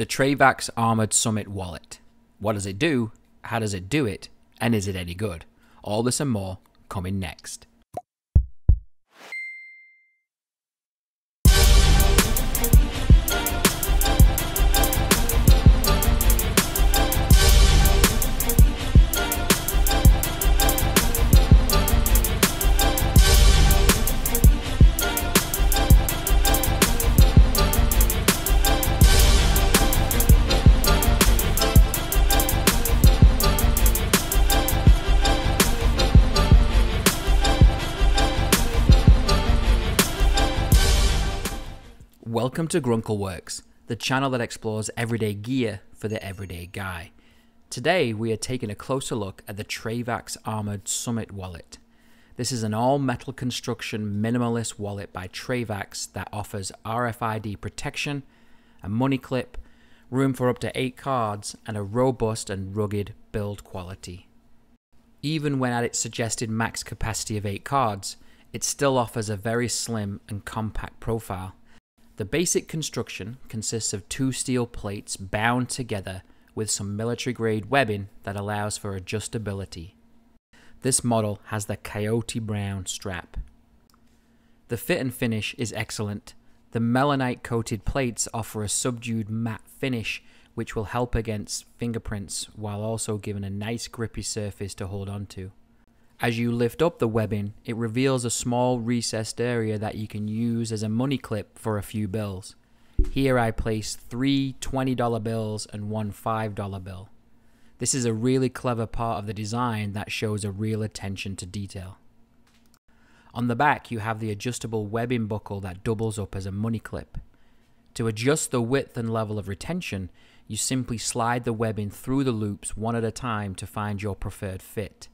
The TrayVax Armored Summit Wallet. What does it do? How does it do it? And is it any good? All this and more coming next. Welcome to GruncleWorx, the channel that explores everyday gear for the everyday guy. Today we are taking a closer look at the TrayVax Armored Summit Wallet. This is an all-metal construction minimalist wallet by TrayVax that offers RFID protection, a money clip, room for up to 8 cards, and a robust and rugged build quality. Even when at its suggested max capacity of 8 cards, it still offers a very slim and compact profile. The basic construction consists of 2 steel plates bound together with some military-grade webbing that allows for adjustability. This model has the coyote brown strap. The fit and finish is excellent. The melanite-coated plates offer a subdued matte finish which will help against fingerprints while also giving a nice grippy surface to hold onto. As you lift up the webbing, it reveals a small recessed area that you can use as a money clip for a few bills. Here I place 3 $20 bills and 1 $5 bill. This is a really clever part of the design that shows a real attention to detail. On the back you have the adjustable webbing buckle that doubles up as a money clip. To adjust the width and level of retention, you simply slide the webbing through the loops one at a time to find your preferred fit.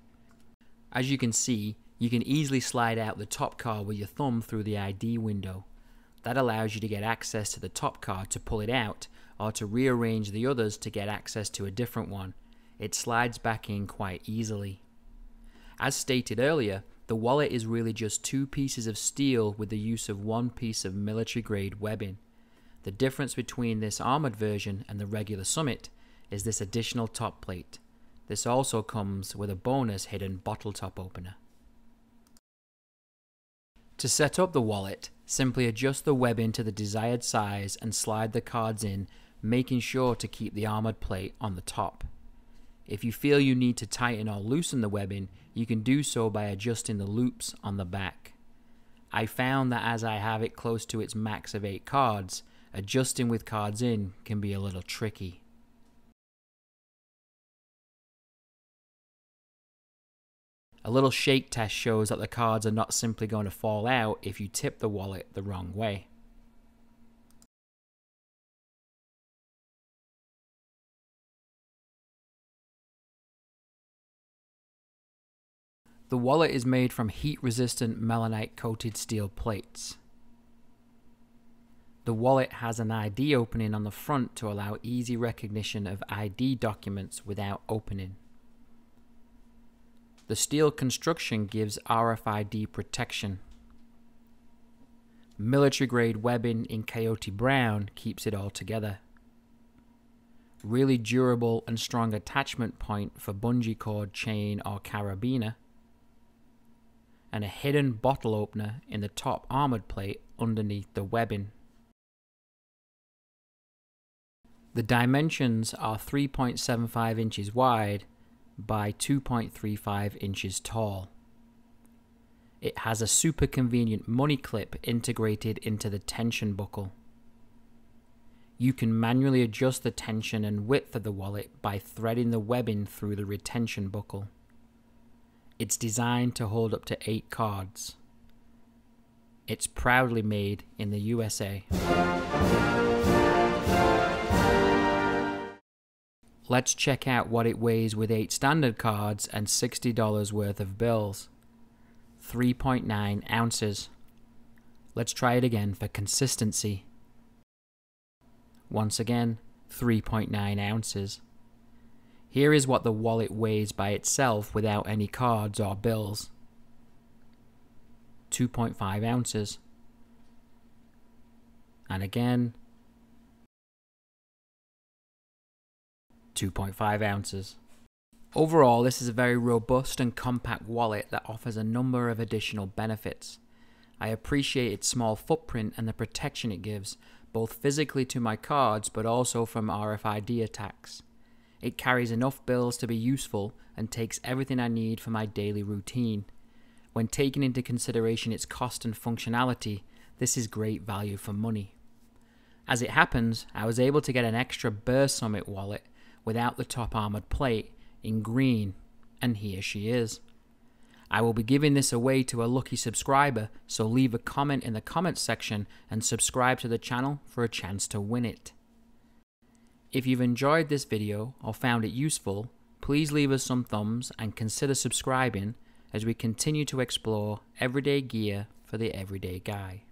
As you can see, you can easily slide out the top card with your thumb through the ID window. That allows you to get access to the top card to pull it out, or to rearrange the others to get access to a different one. It slides back in quite easily. As stated earlier, the wallet is really just 2 pieces of steel with the use of 1 piece of military-grade webbing. The difference between this armored version and the regular Summit is this additional top plate. This also comes with a bonus hidden bottle top opener. To set up the wallet, simply adjust the webbing to the desired size and slide the cards in, making sure to keep the armored plate on the top. If you feel you need to tighten or loosen the webbing, you can do so by adjusting the loops on the back. I found that as I have it close to its max of 8 cards, adjusting with cards in can be a little tricky. A little shake test shows that the cards are not simply going to fall out if you tip the wallet the wrong way. The wallet is made from heat-resistant melanite-coated steel plates. The wallet has an ID opening on the front to allow easy recognition of ID documents without opening. The steel construction gives RFID protection. Military-grade webbing in coyote brown keeps it all together. Really durable and strong attachment point for bungee cord, chain or carabiner. And a hidden bottle opener in the top armored plate underneath the webbing. The dimensions are 3.75 inches wide by 2.35 inches tall. It has a super convenient money clip integrated into the tension buckle. You can manually adjust the tension and width of the wallet by threading the webbing through the retention buckle. It's designed to hold up to 8 cards. It's proudly made in the USA. Let's check out what it weighs with 8 standard cards and $60 worth of bills. 3.9 ounces. Let's try it again for consistency. Once again, 3.9 ounces. Here is what the wallet weighs by itself without any cards or bills. 2.5 ounces. And again, 2.5 ounces. Overall, this is a very robust and compact wallet that offers a number of additional benefits. I appreciate its small footprint and the protection it gives, both physically to my cards but also from RFID attacks. It carries enough bills to be useful and takes everything I need for my daily routine. When taking into consideration its cost and functionality, this is great value for money. As it happens, I was able to get an extra Burr Summit wallet without the top armored plate in green, and here she is. I will be giving this away to a lucky subscriber, so leave a comment in the comments section and subscribe to the channel for a chance to win it. If you've enjoyed this video or found it useful, please leave us some thumbs and consider subscribing as we continue to explore everyday gear for the everyday guy.